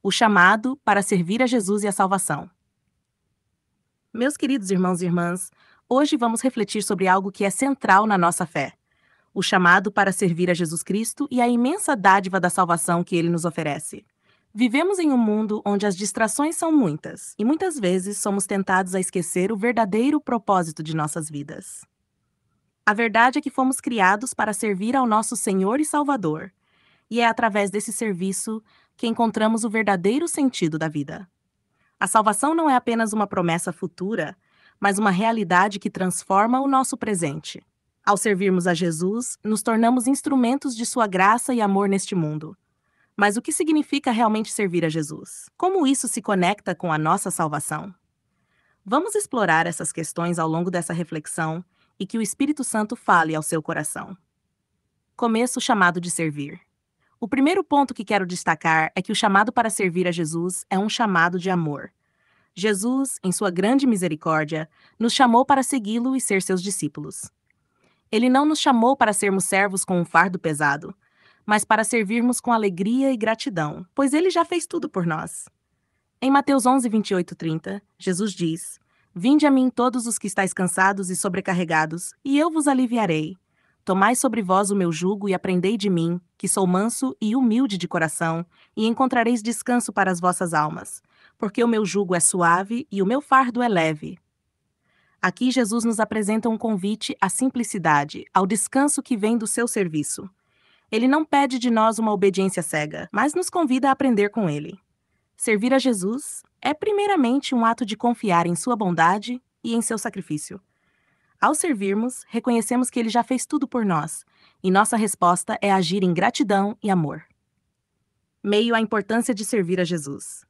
o chamado para servir a Jesus e a salvação. Meus queridos irmãos e irmãs, hoje vamos refletir sobre algo que é central na nossa fé: o chamado para servir a Jesus Cristo e a imensa dádiva da salvação que ele nos oferece. Vivemos em um mundo onde as distrações são muitas, e muitas vezes somos tentados a esquecer o verdadeiro propósito de nossas vidas. A verdade é que fomos criados para servir ao nosso Senhor e Salvador, e é através desse serviço que encontramos o verdadeiro sentido da vida. A salvação não é apenas uma promessa futura, mas uma realidade que transforma o nosso presente. Ao servirmos a Jesus, nos tornamos instrumentos de sua graça e amor neste mundo. Mas o que significa realmente servir a Jesus? Como isso se conecta com a nossa salvação? Vamos explorar essas questões ao longo dessa reflexão e que o Espírito Santo fale ao seu coração. Começa o chamado de servir. O primeiro ponto que quero destacar é que o chamado para servir a Jesus é um chamado de amor. Jesus, em sua grande misericórdia, nos chamou para segui-lo e ser seus discípulos. Ele não nos chamou para sermos servos com um fardo pesado, mas para servirmos com alegria e gratidão, pois ele já fez tudo por nós. Em Mateus 11, 28, 30, Jesus diz: Vinde a mim todos os que estáis cansados e sobrecarregados, e eu vos aliviarei. Tomai sobre vós o meu jugo e aprendei de mim, que sou manso e humilde de coração, e encontrareis descanso para as vossas almas, porque o meu jugo é suave e o meu fardo é leve. Aqui Jesus nos apresenta um convite à simplicidade, ao descanso que vem do seu serviço. Ele não pede de nós uma obediência cega, mas nos convida a aprender com ele. Servir a Jesus é primeiramente um ato de confiar em sua bondade e em seu sacrifício. Ao servirmos, reconhecemos que ele já fez tudo por nós, e nossa resposta é agir em gratidão e amor. Meio à importância de servir a Jesus.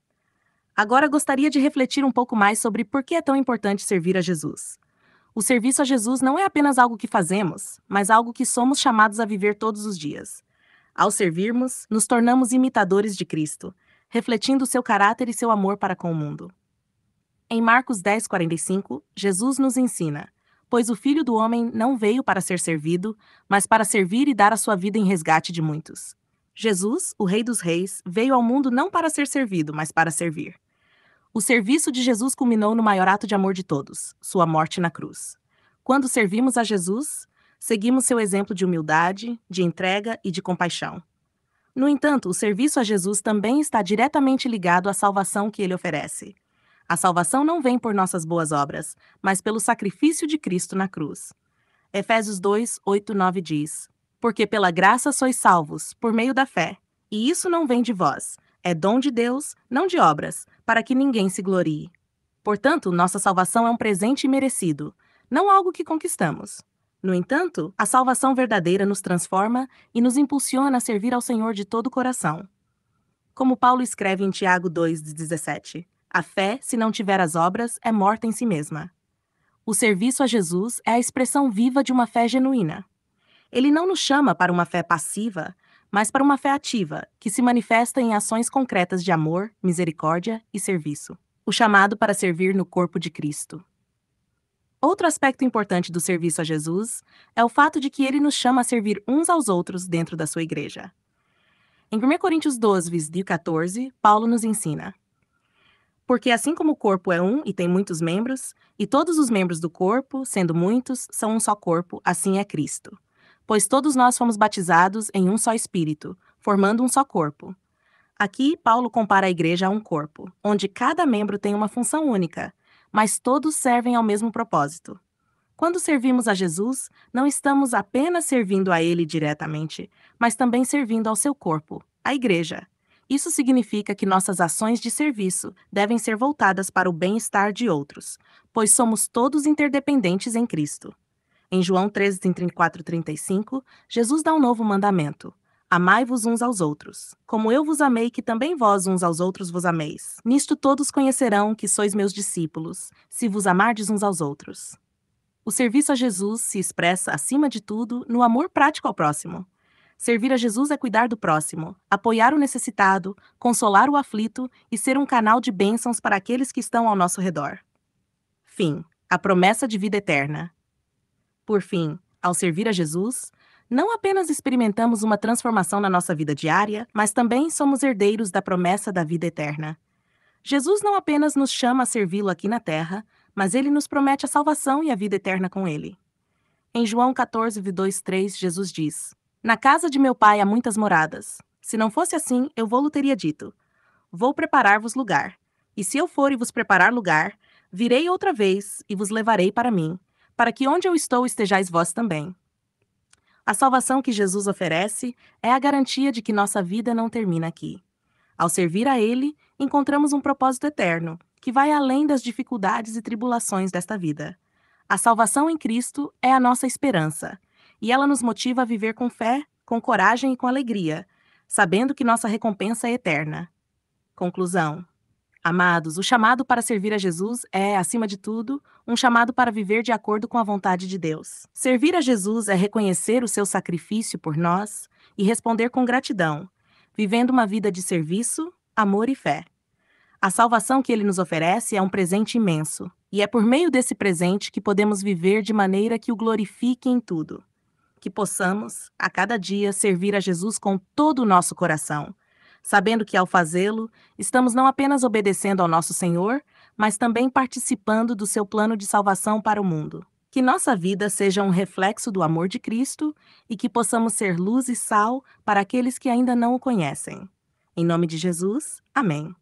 Agora gostaria de refletir um pouco mais sobre por que é tão importante servir a Jesus. O serviço a Jesus não é apenas algo que fazemos, mas algo que somos chamados a viver todos os dias. Ao servirmos, nos tornamos imitadores de Cristo, refletindo seu caráter e seu amor para com o mundo. Em Marcos 10:45, Jesus nos ensina: Pois o Filho do Homem não veio para ser servido, mas para servir e dar a sua vida em resgate de muitos. Jesus, o Rei dos Reis, veio ao mundo não para ser servido, mas para servir. O serviço de Jesus culminou no maior ato de amor de todos, sua morte na cruz. Quando servimos a Jesus, seguimos seu exemplo de humildade, de entrega e de compaixão. No entanto, o serviço a Jesus também está diretamente ligado à salvação que ele oferece. A salvação não vem por nossas boas obras, mas pelo sacrifício de Cristo na cruz. Efésios 2, 8, 9 diz: Porque pela graça sois salvos, por meio da fé, e isso não vem de vós, é dom de Deus, não de obras, para que ninguém se glorie. Portanto, nossa salvação é um presente imerecido, não algo que conquistamos. No entanto, a salvação verdadeira nos transforma e nos impulsiona a servir ao Senhor de todo o coração. Como Paulo escreve em Tiago 2:17, a fé, se não tiver as obras, é morta em si mesma. O serviço a Jesus é a expressão viva de uma fé genuína. Ele não nos chama para uma fé passiva, mas para uma fé ativa, que se manifesta em ações concretas de amor, misericórdia e serviço. O chamado para servir no corpo de Cristo. Outro aspecto importante do serviço a Jesus é o fato de que ele nos chama a servir uns aos outros dentro da sua igreja. Em 1 Coríntios 12, 14, Paulo nos ensina: Porque assim como o corpo é um e tem muitos membros, e todos os membros do corpo, sendo muitos, são um só corpo, assim é Cristo. Pois todos nós fomos batizados em um só Espírito, formando um só corpo. Aqui, Paulo compara a igreja a um corpo, onde cada membro tem uma função única, mas todos servem ao mesmo propósito. Quando servimos a Jesus, não estamos apenas servindo a Ele diretamente, mas também servindo ao seu corpo, a igreja. Isso significa que nossas ações de serviço devem ser voltadas para o bem-estar de outros, pois somos todos interdependentes em Cristo. Em João 13:34-35, Jesus dá um novo mandamento: Amai-vos uns aos outros, como eu vos amei, que também vós uns aos outros vos ameis. Nisto todos conhecerão que sois meus discípulos, se vos amardes uns aos outros. O serviço a Jesus se expressa, acima de tudo, no amor prático ao próximo. Servir a Jesus é cuidar do próximo, apoiar o necessitado, consolar o aflito e ser um canal de bênçãos para aqueles que estão ao nosso redor. Fim. A promessa de vida eterna. Por fim, ao servir a Jesus, Não apenas experimentamos uma transformação na nossa vida diária, mas também somos herdeiros da promessa da vida eterna. Jesus não apenas nos chama a servi-lo aqui na terra, mas ele nos promete a salvação e a vida eterna com ele. Em João 14, 2, 3, Jesus diz: Na casa de meu pai há muitas moradas. Se não fosse assim, eu vou-lo teria dito: Vou preparar-vos lugar. E se eu for e vos preparar lugar, virei outra vez e vos levarei para mim, para que onde eu estou estejais vós também. A salvação que Jesus oferece é a garantia de que nossa vida não termina aqui. Ao servir a Ele, encontramos um propósito eterno, que vai além das dificuldades e tribulações desta vida. A salvação em Cristo é a nossa esperança, e ela nos motiva a viver com fé, com coragem e com alegria, sabendo que nossa recompensa é eterna. Conclusão. Amados, o chamado para servir a Jesus é, acima de tudo, um chamado para viver de acordo com a vontade de Deus. Servir a Jesus é reconhecer o seu sacrifício por nós e responder com gratidão, vivendo uma vida de serviço, amor e fé. A salvação que ele nos oferece é um presente imenso, e é por meio desse presente que podemos viver de maneira que o glorifique em tudo. Que possamos, a cada dia, servir a Jesus com todo o nosso coração, sabendo que, ao fazê-lo, estamos não apenas obedecendo ao nosso Senhor, mas também participando do seu plano de salvação para o mundo. Que nossa vida seja um reflexo do amor de Cristo e que possamos ser luz e sal para aqueles que ainda não o conhecem. Em nome de Jesus, amém.